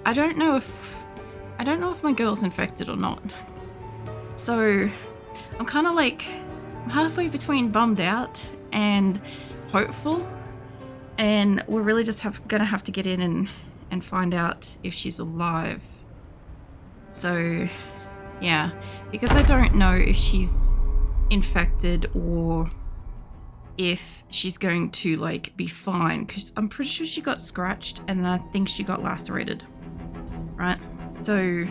I don't know if my girl's infected or not. So I'm kind of like halfway between bummed out and hopeful, and we're really just gonna have to get in and find out if she's alive. So yeah, because I don't know if she's infected or if she's going to like be fine, because I'm pretty sure she got scratched and I think she got lacerated, right? So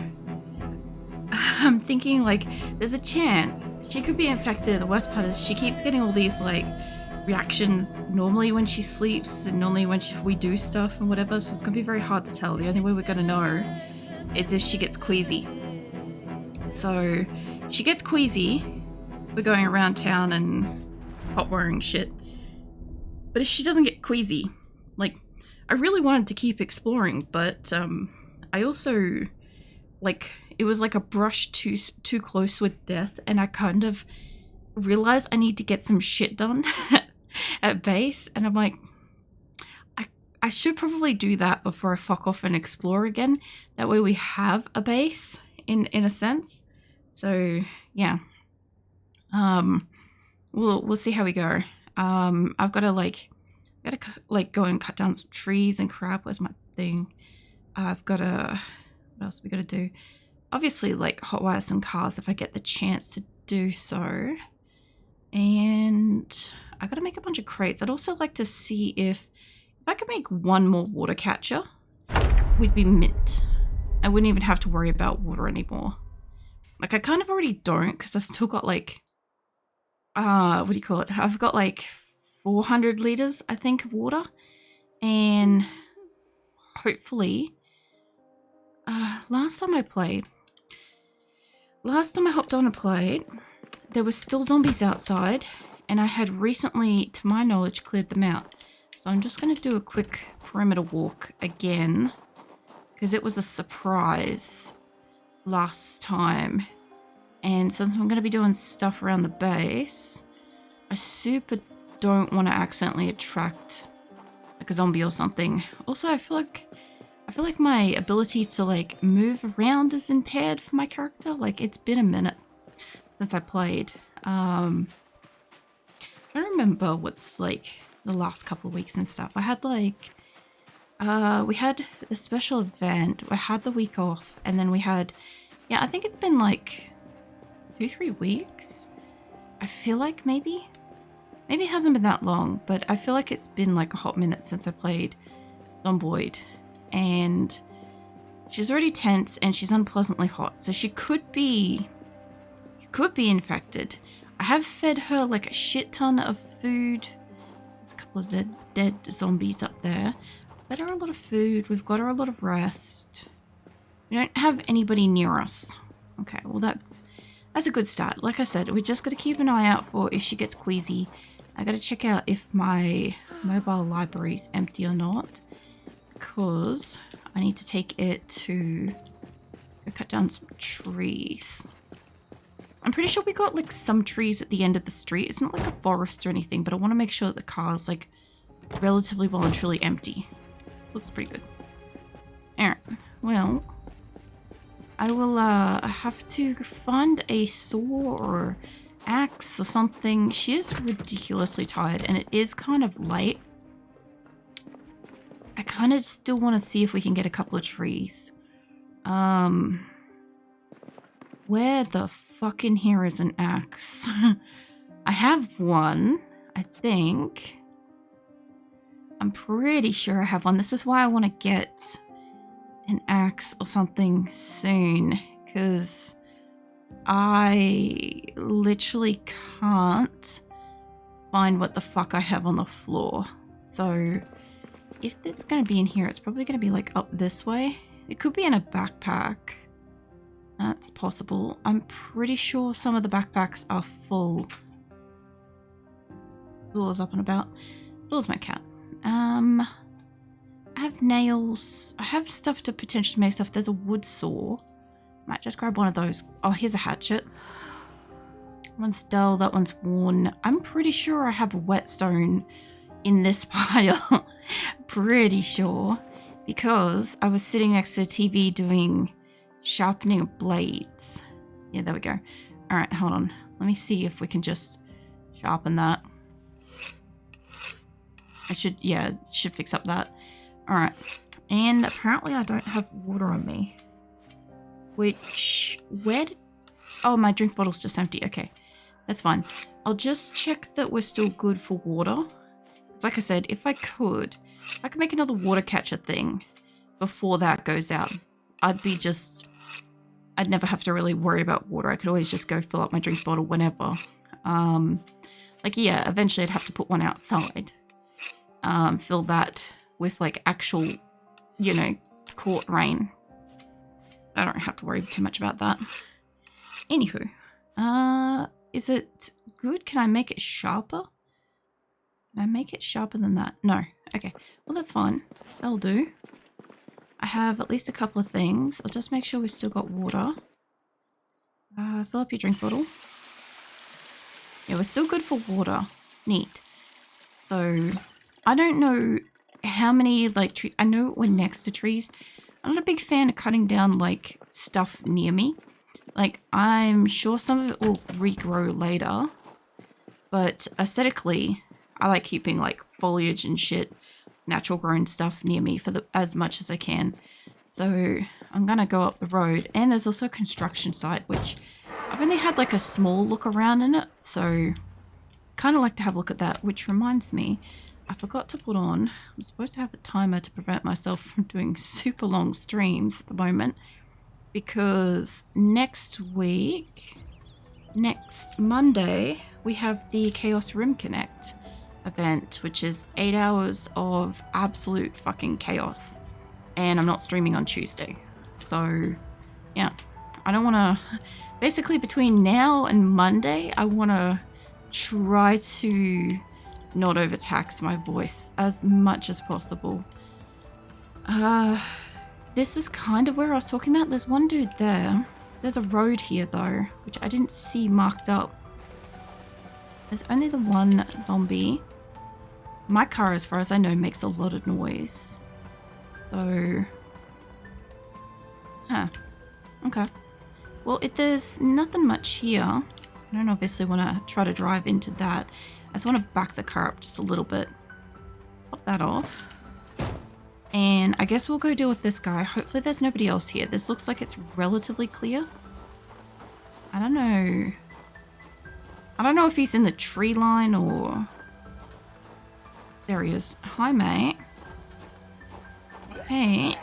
I'm thinking like there's a chance she could be infected, and the worst part is she keeps getting all these like reactions normally when she sleeps and normally when we do stuff and whatever, so it's gonna be very hard to tell. The only way we're gonna know is if she gets queasy. So she gets queasy, we're going around town and hot wiring shit. But if she doesn't get queasy, like, I really wanted to keep exploring, but I also, like, it was like a brush too close with death, and I kind of realized I need to get some shit done at base, and I'm like, I should probably do that before I fuck off and explore again. That way we have a base in a sense. So yeah, we'll see how we go. I've got to go and cut down some trees and crap. Where's my thing? I've got to, what else we got to do? Obviously, like, hotwire some cars if I get the chance to do so. And I got to make a bunch of crates. I'd also like to see if I could make one more water catcher, we'd be mint. I wouldn't even have to worry about water anymore. Like, I kind of already don't, because I've still got like, what do you call it? I've got like 400 liters, I think, of water. And hopefully, last time I hopped on and played, there was still zombies outside, and I had recently, to my knowledge, cleared them out. So I'm just going to do a quick perimeter walk again, because it was a surprise last time. And since I'm going to be doing stuff around the base, I super don't want to accidentally attract like a zombie or something. Also, I feel like my ability to like move around is impaired for my character. Like, it's been a minute since I played. I don't remember what's like the last couple of weeks and stuff. I had like we had a special event. I had the week off, and then we had, yeah, I think it's been like 2-3 weeks. I feel like maybe it hasn't been that long, but I feel like it's been like a hot minute since I played Zomboid. And she's already tense and she's unpleasantly hot, so she could be infected. I have fed her like a shit ton of food. There's a couple of dead zombies up there. Fed her a lot of food. We've got her a lot of rest. We don't have anybody near us. Okay, well that's a good start. Like I said, we just got to keep an eye out for if she gets queasy. I got to check out if my mobile library is empty or not, because I need to take it to go cut down some trees. I'm pretty sure we got like some trees at the end of the street. It's not like a forest or anything, but I want to make sure that the car's like relatively well and truly empty. Looks pretty good. Alright, well, I will have to find a saw or axe or something. She is ridiculously tired, and it is kind of late. I kind of still want to see if we can get a couple of trees. Where the fuck in here is an axe? I have one, I think. I'm pretty sure I have one. This is why I want to get an axe or something soon, because I literally can't find what the fuck I have on the floor. So if it's going to be in here, it's probably going to be like up this way. It could be in a backpack. That's possible. I'm pretty sure some of the backpacks are full. Zula's up and about. Zula's my cat. I have nails. I have stuff to potentially make stuff. There's a wood saw. Might just grab one of those. Oh, here's a hatchet. One's dull, that one's worn. I'm pretty sure I have a whetstone in this pile. Pretty sure. because I was sitting next to the TV doing sharpening of blades. Yeah, there we go. All right, hold on. Let me see if we can just sharpen that. I should, yeah, should fix up that. All right. And apparently I don't have water on me. Which, where did, oh, my drink bottle's just empty. Okay, that's fine. I'll just check that we're still good for water. It's like I said, if I could make another water catcher thing before that goes out, I'd never have to really worry about water. I could always just go fill up my drink bottle whenever. Like, yeah, eventually I'd have to put one outside. Fill that with, like, actual, you know, caught rain. I don't have to worry too much about that. Anywho, is it good? Can I make it sharper? Can I make it sharper than that? No. Okay. Well, that's fine. That'll do. I have at least a couple of things. I'll just make sure we've still got water. Fill up your drink bottle. Yeah, we're still good for water. Neat. So, I don't know how many, like, trees. I know we're next to trees. I'm not a big fan of cutting down, like, stuff near me. Like, I'm sure some of it will regrow later. But aesthetically, I like keeping, like, foliage and shit, natural grown stuff near me for as much as I can. So I'm gonna go up the road, and there's also a construction site, which I've only had like a small look around in it, so kind of like to have a look at that. Which reminds me, I forgot to put on, I'm supposed to have a timer to prevent myself from doing super long streams at the moment, because next Monday, we have the Chaos Rim Connect event, which is 8 hours of absolute fucking chaos. And I'm not streaming on Tuesday. So, yeah. I don't want to... Basically, between now and Monday, I want to try to not overtax my voice as much as possible. This is kind of where I was talking about. There's one dude there. There's a road here, though, which I didn't see marked up. There's only the one zombie. My car, as far as I know, makes a lot of noise. So... Huh. Okay. Well, if there's nothing much here, I don't obviously want to try to drive into that. I just want to back the car up just a little bit. Pop that off. And I guess we'll go deal with this guy. Hopefully there's nobody else here. This looks like it's relatively clear. I don't know. I don't know if he's in the tree line or... There he is. Hi, mate. Hey.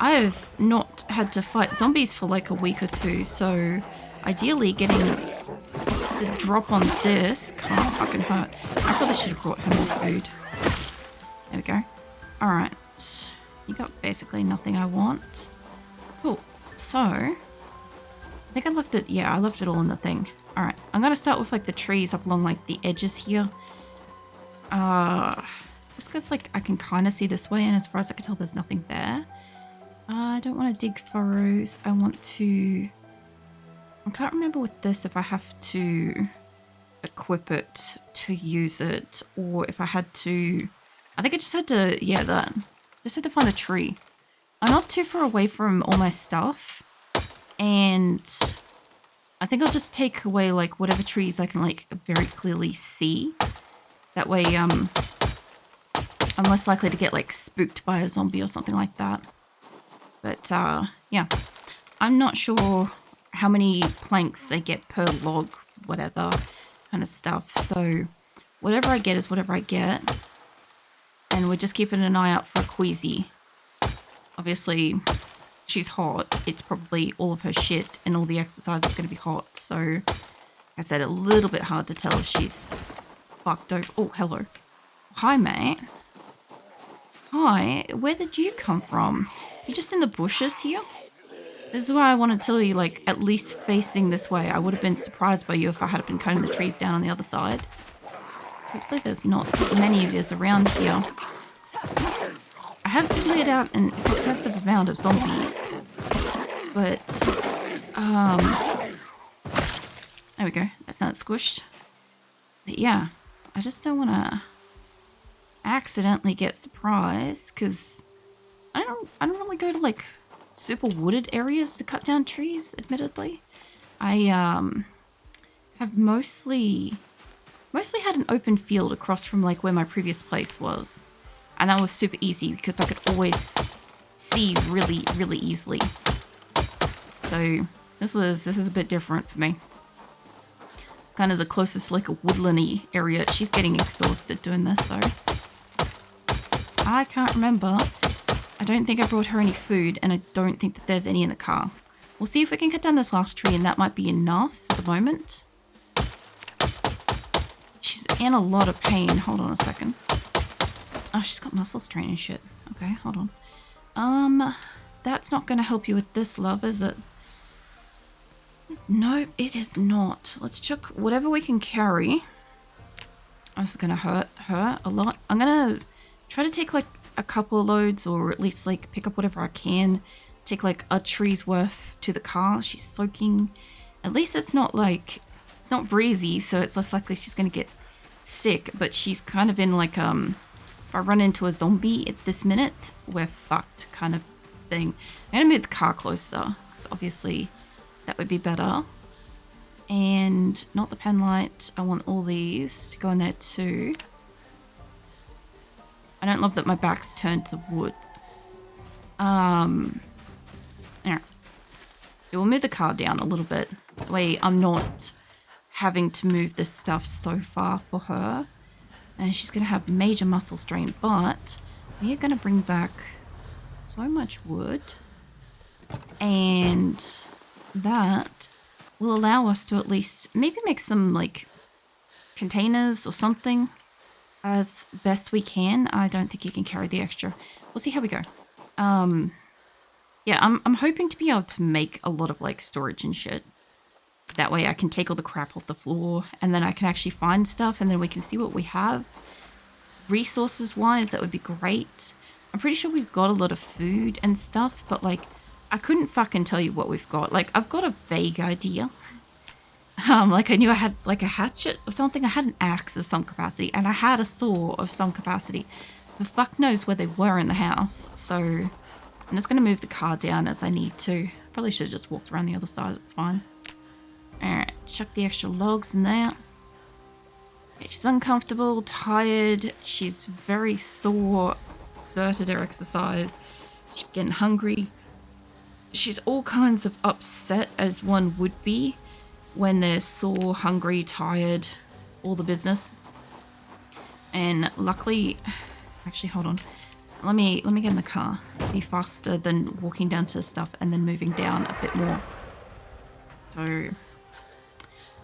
I've not had to fight zombies for like a week or two, so ideally getting the drop on this can't fucking hurt. I probably should have brought him more food. There we go. Alright. You got basically nothing I want. Cool. So, I think I left it, yeah, I left it all in the thing. Alright, I'm gonna start with like the trees up along like the edges here. Just because like I can kind of see this way, and as far as I can tell there's nothing there. I don't want to dig furrows. I want to... I can't remember with this if I have to equip it to use it, or if I had to... I think I just had to... Yeah, that. Just had to find a tree. I'm not too far away from all my stuff, and I think I'll just take away like whatever trees I can like very clearly see. That way, I'm less likely to get like spooked by a zombie or something like that. But yeah, I'm not sure how many planks I get per log, whatever kind of stuff. So whatever I get is whatever I get. And we're just keeping an eye out for a Queasy. Obviously, she's hot. It's probably all of her shit and all the exercise is going to be hot. So, like I said, a little bit hard to tell if she's fucked over. Oh, hello. Hi, mate. Hi, where did you come from? You just in the bushes here? This is why I want to tell you, like, at least facing this way. I would have been surprised by you if I had been cutting the trees down on the other side. Hopefully there's not many of yous around here. I have cleared out an excessive amount of zombies. But, there we go. That's not squished. But yeah, I just don't want to... accidentally get surprised because I don't really go to like super wooded areas to cut down trees, admittedly. I have mostly had an open field across from like where my previous place was. And that was super easy because I could always see really, really easily. So this is a bit different for me. Kind of the closest like a woodlandy area. She's getting exhausted doing this though. I can't remember. I don't think I brought her any food and I don't think that there's any in the car. We'll see if we can cut down this last tree and that might be enough at the moment. She's in a lot of pain. Hold on a second. Oh, she's got muscle strain and shit. Okay, hold on. That's not going to help you with this, love, is it? Nope, it is not. Let's chuck whatever we can carry. This is going to hurt her a lot. I'm going to try to take like a couple of loads or at least like pick up whatever I can. Take like a tree's worth to the car. She's soaking. At least it's not like, it's not breezy, so it's less likely she's going to get sick. But she's kind of in like, if I run into a zombie at this minute, we're fucked kind of thing. I'm going to move the car closer because obviously that would be better. And not the pen light. I want all these to go in there too. I don't love that my back's turned to woods. Yeah. We'll move the car down a little bit. That way I'm not having to move this stuff so far for her. And she's going to have major muscle strain, but we are going to bring back so much wood. And that will allow us to at least maybe make some like containers or something as best we can. I don't think you can carry the extra. We'll see how we go. Yeah, I'm hoping to be able to make a lot of like storage and shit. That way I can take all the crap off the floor and then I can actually find stuff and then we can see what we have. Resources wise, that would be great. I'm pretty sure we've got a lot of food and stuff, but like I couldn't fucking tell you what we've got. Like I've got a vague idea. Like I knew I had like a hatchet or something. I had an axe of some capacity and I had a saw of some capacity. The fuck knows where they were in the house. So I'm just going to move the car down as I need to. Probably should have just walked around the other side. It's fine. Alright, chuck the extra logs in there. Okay, she's uncomfortable, tired. She's very sore. Exerted her exercise. She's getting hungry. She's all kinds of upset as one would be when they're sore, hungry, tired, all the business. And luckily, actually hold on. Let me get in the car. Be faster than walking down to stuff and then moving down a bit more. So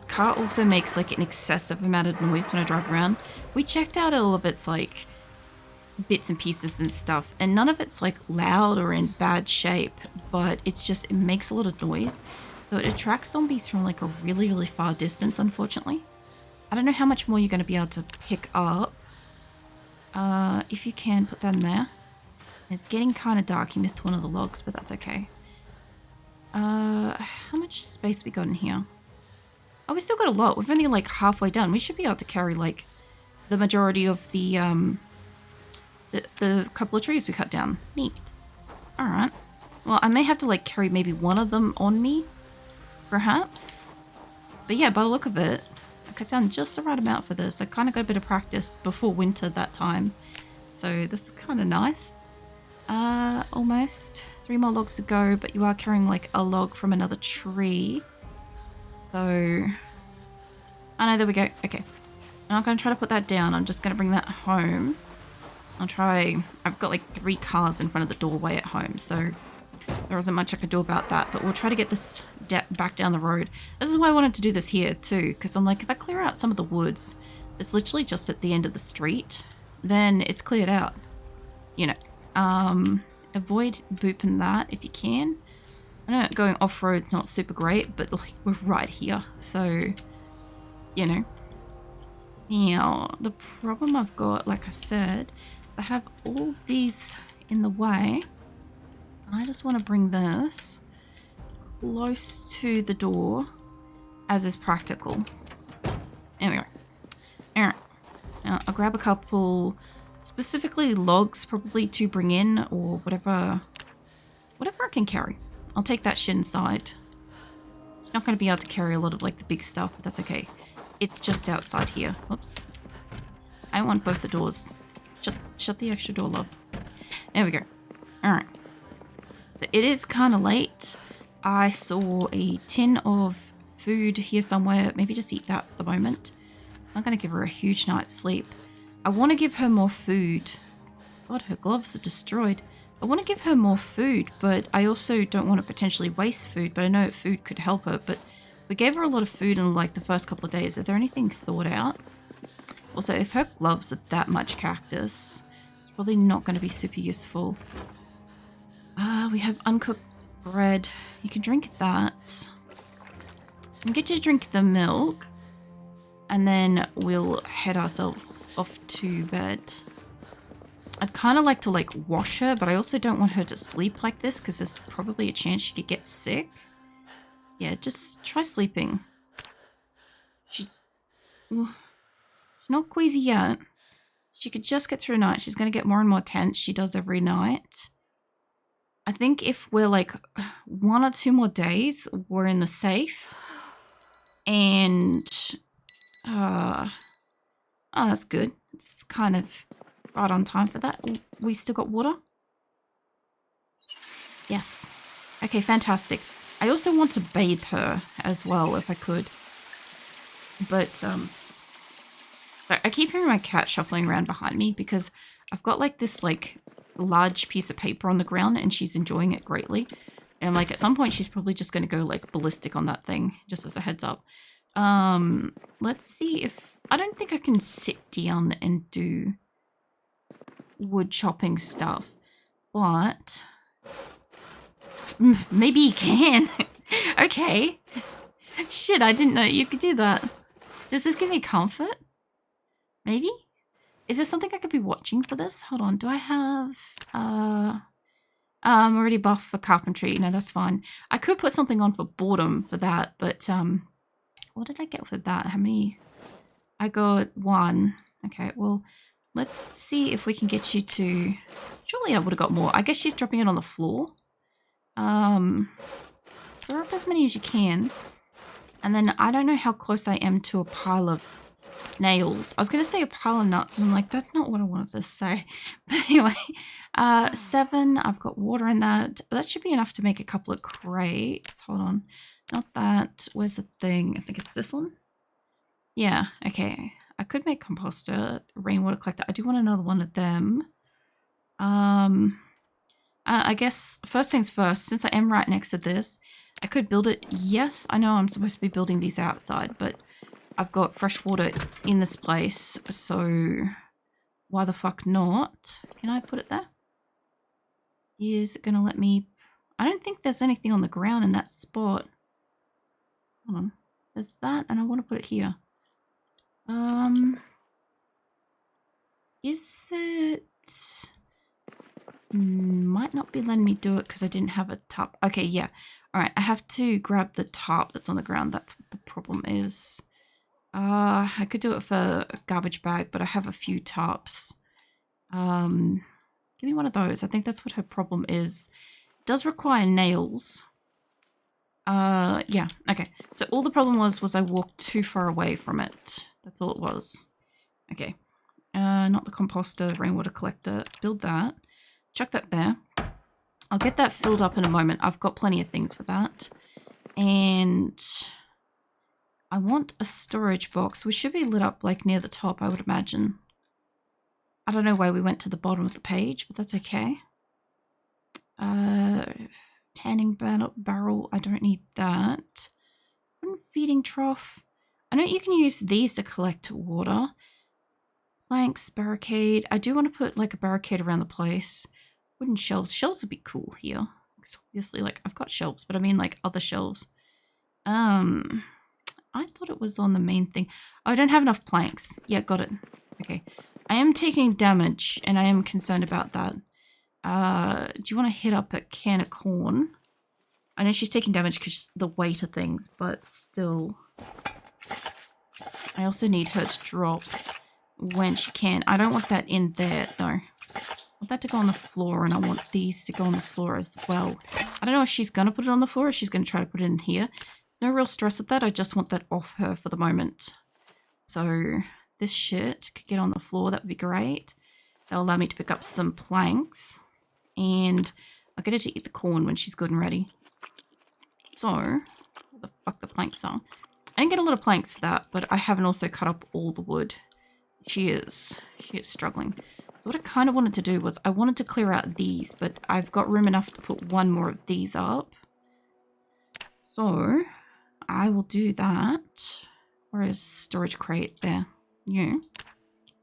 the car also makes like an excessive amount of noise when I drive around. We checked out all of its like bits and pieces and stuff, and none of it's like loud or in bad shape, but it's just, it makes a lot of noise. So it attracts zombies from like a really, really far distance, unfortunately. I don't know how much more you're going to be able to pick up. If you can, put that in there. It's getting kind of dark. You missed one of the logs, but that's okay. How much space we got in here? Oh, we still got a lot. We've only like halfway done. We should be able to carry like the majority of the couple of trees we cut down. Neat. Alright. Well, I may have to like carry maybe one of them on me, perhaps. But yeah, by the look of it, I cut down just the right amount for this. I kind of got a bit of practice before winter that time. So this is kind of nice. Almost 3 more logs to go, but you are carrying like a log from another tree. So, oh no, there we go. Okay. I'm not going to try to put that down. I'm just going to bring that home. I'll try. I've got like 3 cars in front of the doorway at home, so there isn't much I could do about that, but we'll try to get this back down the road. This is why I wanted to do this here too, because I'm like, if I clear out some of the woods, it's literally just at the end of the street, then it's cleared out. You know, avoid booping that if you can. I know going off-road's not super great, but like we're right here, so, you know. Now, the problem I've got, like I said, I have all these in the way. I just want to bring this close to the door as is practical. There we go. Alright. Now, I'll grab a couple specifically logs probably to bring in or whatever I can carry. I'll take that shit inside. Not going to be able to carry a lot of like the big stuff, but that's okay. It's just outside here. Oops. I want both the doors. Shut the extra door, love. There we go. Alright. So it is kind of late. I saw a tin of food here somewhere. Maybe just eat that for the moment. I'm not going to give her a huge night's sleep. I want to give her more food. God, her gloves are destroyed. I want to give her more food, but I also don't want to potentially waste food, but I know food could help her. But we gave her a lot of food in like the first couple of days. Is there anything thought out? Also, if her gloves are that much cactus, it's probably not going to be super useful. We have uncooked bread. You can drink that. And get you to drink the milk. And then we'll head ourselves off to bed. I'd kind of like to like wash her, but I also don't want her to sleep like this because there's probably a chance she could get sick. Yeah, just try sleeping. She's not queasy yet. She could just get through a night. She's going to get more and more tense. She does every night. I think if we're like 1 or 2 more days, we're in the safe. And, oh, that's good. It's kind of right on time for that. We still got water? Yes. Okay, fantastic. I also want to bathe her as well, if I could. But, I keep hearing my cat shuffling around behind me because I've got like this like large piece of paper on the ground and she's enjoying it greatly. And like at some point she's probably just going to go like ballistic on that thing, just as a heads up. Let's see if... I don't think I can sit down and do wood chopping stuff, but maybe you can. Okay. Shit, I didn't know you could do that. Does this give me comfort? Maybe? Is there something I could be watching for this? Hold on, do I have... I'm already buffed for carpentry. No, that's fine. I could put something on for boredom for that, but what did I get for that? How many? I got 1. Okay, well, let's see if we can get you to... Surely I would have got more. I guess she's dropping it on the floor. So up as many as you can. And then I don't know how close I am to a pile of nails. I was going to say a pile of nuts, and I'm like, that's not what I wanted to say. But anyway, 7. I've got water in that. That should be enough to make a couple of crates. Hold on. Not that. Where's the thing? I think it's this one. Yeah, okay. I could make composter, rainwater collector. I do want another one of them. I guess first things first, since I am right next to this, I could build it. Yes, I know I'm supposed to be building these outside, but I've got fresh water in this place, so why the fuck not? Can I put it there? Is it going to let me? I don't think there's anything on the ground in that spot. Hold on. There's that, and I want to put it here. Is it... Might not be letting me do it because I didn't have a tarp. Okay, yeah. All right, I have to grab the tarp that's on the ground. That's what the problem is. I could do it for a garbage bag, but I have a few tarps. Give me one of those. I think that's what her problem is. It does require nails. Yeah, okay. So all the problem was I walked too far away from it. That's all it was. Okay. Not the composter, rainwater collector. Build that. Chuck that there. I'll get that filled up in a moment. I've got plenty of things for that. And I want a storage box, which should be lit up like near the top, I would imagine. I don't know why we went to the bottom of the page, but that's okay. Tanning barrel, I don't need that. Feeding trough. I know you can use these to collect water. Planks, barricade. I do want to put like a barricade around the place. Wooden shelves. Shelves would be cool here. Because obviously, like, I've got shelves, but I mean like other shelves. I thought it was on the main thing. Oh, I don't have enough planks. Yeah, got it. Okay. I am taking damage, and I am concerned about that. Do you want to hit up a can of corn? I know she's taking damage because the weight of things, but still. I also need her to drop. when she can. I don't want that in there, no. I want that to go on the floor, and I want these to go on the floor as well. I don't know if she's going to put it on the floor or she's going to try to put it in here. There's no real stress with that. I just want that off her for the moment. So this shit could get on the floor. That would be great. That'll allow me to pick up some planks. And I'll get her to eat the corn when she's good and ready. So, where the fuck the planks are. I didn't get a lot of planks for that, but I haven't also cut up all the wood. She is struggling. So what I kind of wanted to do was I wanted to clear out these, but I've got room enough to put one more of these up. So I will do that. Where is storage crate? There. Yeah.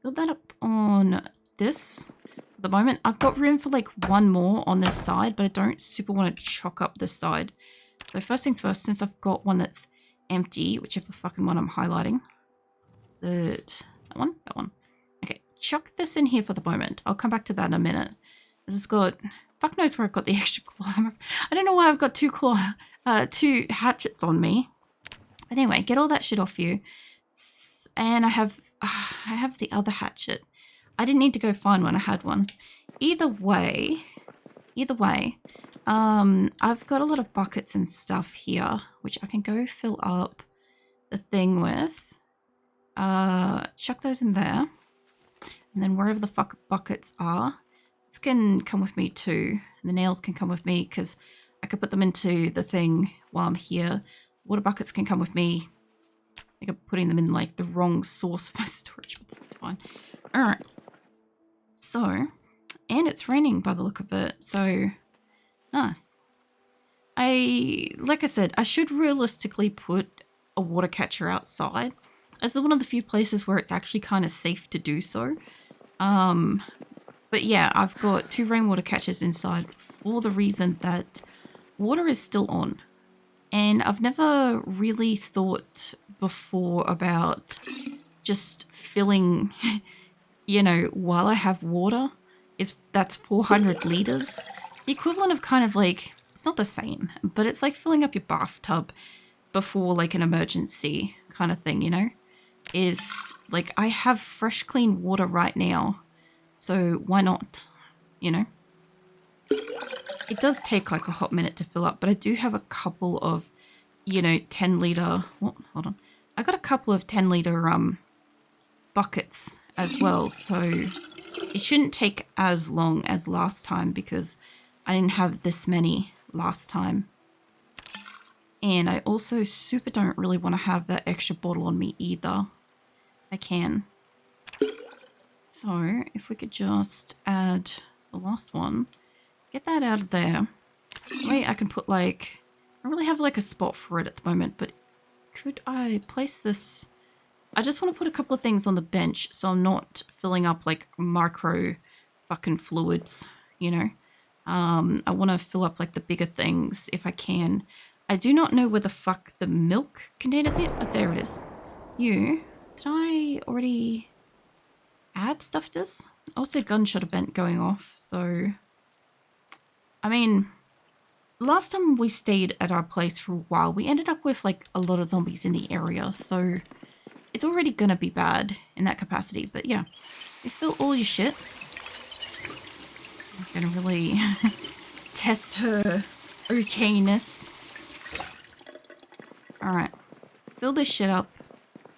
Build that up on this. At the moment, I've got room for like one more on this side, but I don't super want to chock up this side. So first things first, since I've got one that's empty, whichever fucking one I'm highlighting. That one? That one. Okay, chuck this in here for the moment. I'll come back to that in a minute. This has got, fuck knows where I've got the extra claw. I don't know why I've got two hatchets on me. But anyway, get all that shit off you. And I have the other hatchet. I didn't need to go find one. I had one. Either way, I've got a lot of buckets and stuff here, which I can go fill up the thing with. Chuck those in there. And then wherever the fuck buckets are, this can come with me too. And the nails can come with me because I could put them into the thing while I'm here. Water buckets can come with me. I think I'm putting them in like the wrong source of my storage, but that's fine. All right. So, and it's raining by the look of it. So, nice. Like I said, I should realistically put a water catcher outside. This is one of the few places where it's actually kind of safe to do so. But yeah, I've got 2 rainwater catchers inside for the reason that water is still on. And I've never really thought before about just filling, you know, while I have water. That's 400 liters. The equivalent of kind of like, it's not the same, but it's like filling up your bathtub before like an emergency kind of thing, you know? Is like, I have fresh clean water right now, so why not, you know? It does take like a hot minute to fill up, but I do have a couple of, you know, 10 liter, oh, hold on. I got a couple of 10 liter buckets as well, so it shouldn't take as long as last time because I didn't have this many last time. And I also super don't really want to have that extra bottle on me either. I can. So if we could just add the last one, get that out of there. Wait, I can put like, I don't really have like a spot for it at the moment, but could I place this? I just want to put a couple of things on the bench so I'm not filling up like micro fucking fluids, you know? I want to fill up like the bigger things if I can. I do not know where the fuck the milk container there. Oh, there it is. Did I already add stuff to this? Also, gunshot event going off. So, I mean, last time we stayed at our place for a while, we ended up with like a lot of zombies in the area. So, it's already gonna be bad in that capacity. But yeah, you fill all your shit. I'm gonna really test her okayness. Alright, fill this shit up.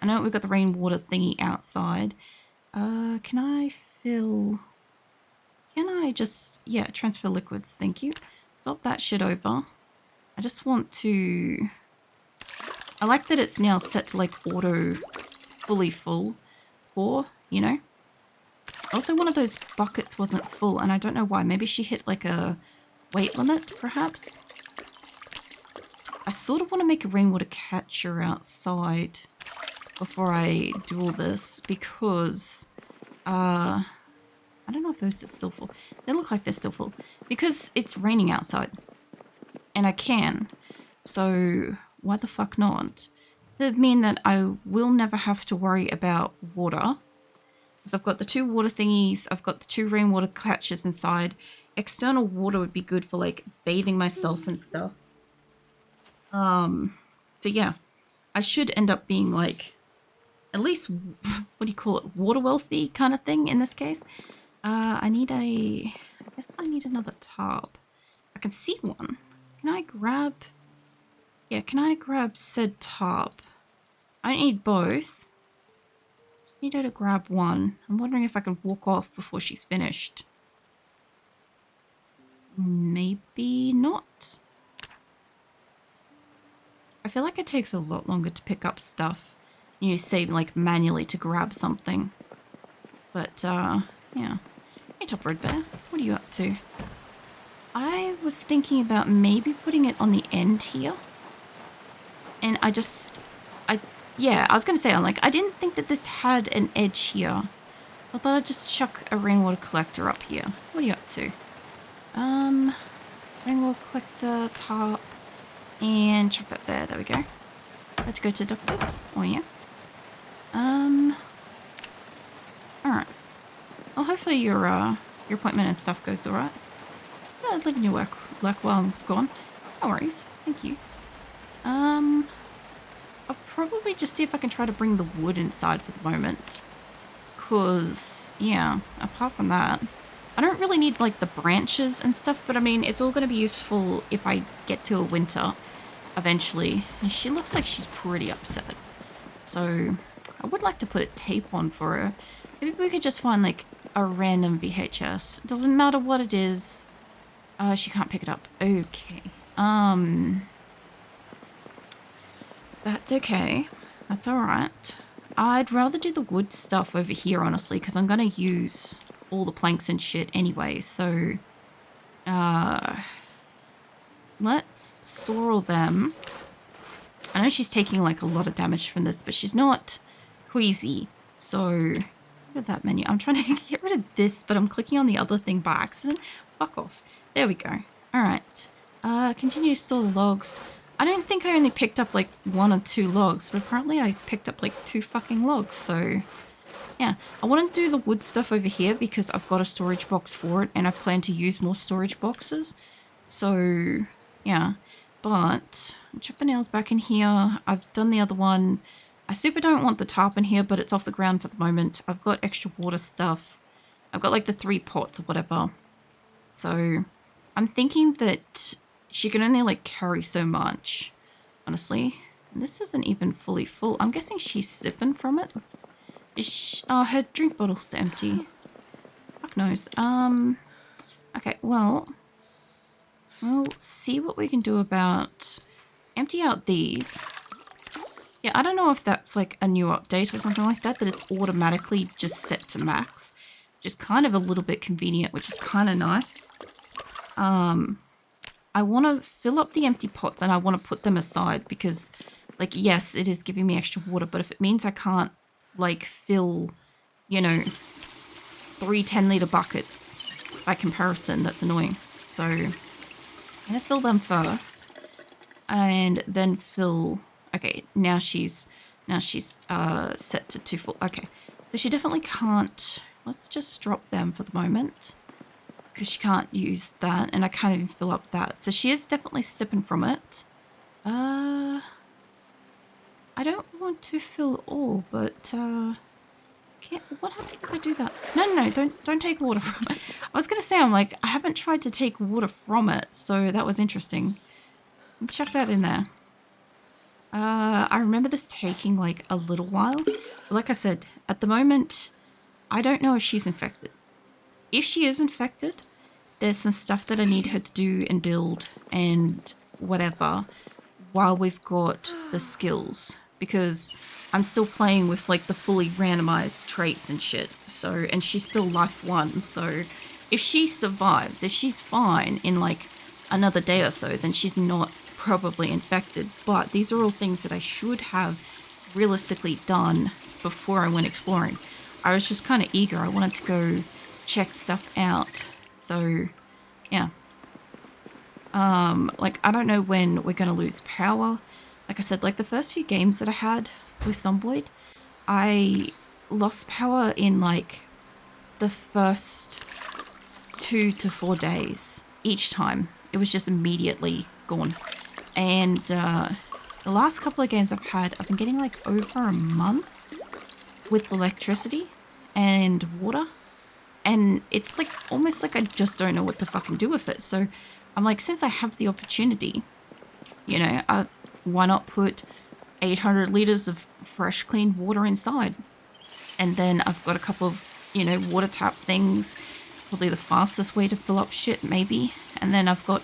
I know we've got the rainwater thingy outside. Can I just, yeah, transfer liquids, thank you. Swap that shit over. I just want to, I like that it's now set to like auto fully full pour, you know. Also, one of those buckets wasn't full and I don't know why. Maybe she hit like a weight limit, perhaps. I sort of want to make a rainwater catcher outside before I do all this because I don't know if those are still full. They look like they're still full because it's raining outside and I can. So why the fuck not? That mean that I will never have to worry about water because I've got the 2 water thingies. I've got the 2 rainwater catchers inside. External water would be good for like bathing myself and stuff. So yeah, I should end up being like at least, what do you call it, water wealthy kind of thing in this case. I guess I need another tarp. I can see one. Can I grab, yeah, can I grab said tarp? I don't need both. Just need her to grab one. I'm wondering if I can walk off before she's finished. Maybe not. I feel like it takes a lot longer to pick up stuff. You say, like, manually to grab something. But, yeah. Hey, Top Red Bear. What are you up to? I was thinking about maybe putting it on the end here. And I was going to say, I didn't think that this had an edge here. So I thought I'd just chuck a rainwater collector up here. What are you up to? Rainwater collector, tarp, and chuck that there. There we go. Let's go to doctors. Oh, yeah. Alright. Well, hopefully your appointment and stuff goes alright. Yeah, living your work while I'm gone. No worries. Thank you. I'll probably just see if I can try to bring the wood inside for the moment. Cause, yeah, apart from that, I don't really need, like, the branches and stuff, but I mean, it's all going to be useful if I get to a winter eventually. And she looks like she's pretty upset. So, I would like to put a tape on for her. Maybe we could just find, like, a random VHS. It doesn't matter what it is. She can't pick it up. Okay. That's okay. That's alright. I'd rather do the wood stuff over here, honestly, because I'm going to use all the planks and shit anyway, so... let's sorrel them. I know she's taking, like, a lot of damage from this, but she's not queasy, so... Get rid of that menu. I'm trying to get rid of this, but I'm clicking on the other thing by accident. Fuck off. There we go. Alright. Continue to store the logs. I don't think I only picked up, like, 1 or 2 logs, but apparently I picked up, like, 2 fucking logs, so... Yeah, I want to do the wood stuff over here because I've got a storage box for it and I plan to use more storage boxes. So, yeah. But, chuck the nails back in here. I've done the other one. I super don't want the tarp in here, but it's off the ground for the moment. I've got extra water stuff. I've got, like, the 3 pots or whatever. So, I'm thinking that she can only, like, carry so much, honestly. And this isn't even fully full. I'm guessing she's sipping from it. Oh, her drink bottle's empty. Fuck knows. Okay, well, we'll see what we can do about empty out these. Yeah, I don't know if that's like a new update or something like that, that it's automatically just set to max, which is kind of a little bit convenient, which is kind of nice. I want to fill up the empty pots and I want to put them aside because, like, yes, it is giving me extra water, but if it means I can't, like, fill, you know, 3 10-litre buckets by comparison, that's annoying. So I'm gonna fill them first and then fill. Okay, now she's set to 2 full. Okay, so she definitely can't. Let's just drop them for the moment because she can't use that, and I can't even fill up that. So she is definitely sipping from it. I don't want to fill all, but what happens if I do that? No, don't take water from it. I was gonna say, I'm like, I haven't tried to take water from it, so that was interesting. Chuck that in there. I remember this taking like a little while. But like I said, at the moment, I don't know if she's infected. If she is infected, there's some stuff that I need her to do and build and whatever while we've got the skills. Because I'm still playing with like the fully randomized traits and shit. So, and she's still life 1. So if she survives, if she's fine in like another day or so, then she's not probably infected. But these are all things that I should have realistically done before I went exploring. I was just kind of eager. I wanted to go check stuff out. So yeah. Like, I don't know when we're going to lose power. Like I said, like the first few games that I had with Zomboid, I lost power in like the first 2 to 4 days each time. It was just immediately gone. And the last couple of games I've had, I've been getting like over a month. with electricity and water. And it's like almost like I just don't know what to fucking do with it. So I'm like, since I have the opportunity, you know, why not put 800 liters of fresh, clean water inside? And then I've got a couple of, you know, water tap things, probably the fastest way to fill up shit, maybe. And then I've got,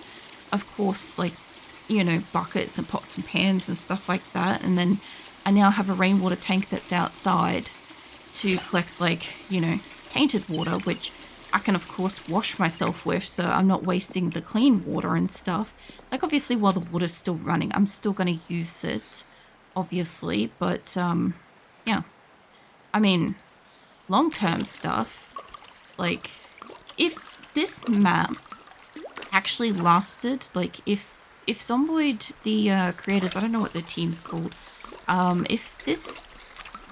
of course, like, you know, buckets and pots and pans and stuff like that. And then I now have a rainwater tank that's outside to collect, like, you know, tainted water, which I can, of course, wash myself with, so I'm not wasting the clean water and stuff. Like, obviously, while the water's still running, I'm still going to use it, obviously, but, yeah. I mean, long-term stuff, like, if this map actually lasted, like, if Zomboid, the creators, I don't know what their team's called, if this,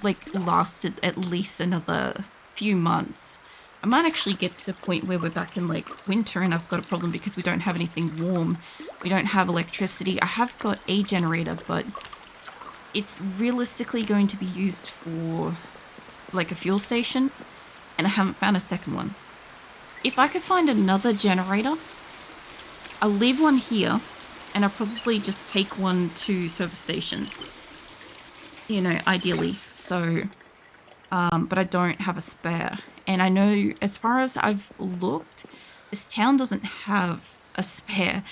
like, lasted at least another few months, I might actually get to the point where we're back in, like, winter and I've got a problem because we don't have anything warm. We don't have electricity. I have got a generator, but it's realistically going to be used for, like, a fuel station, and I haven't found a second one. If I could find another generator, I'll leave one here, and I'll probably just take one to service stations. You know, ideally. So, but I don't have a spare. And I know, as far as I've looked, this town doesn't have a spare.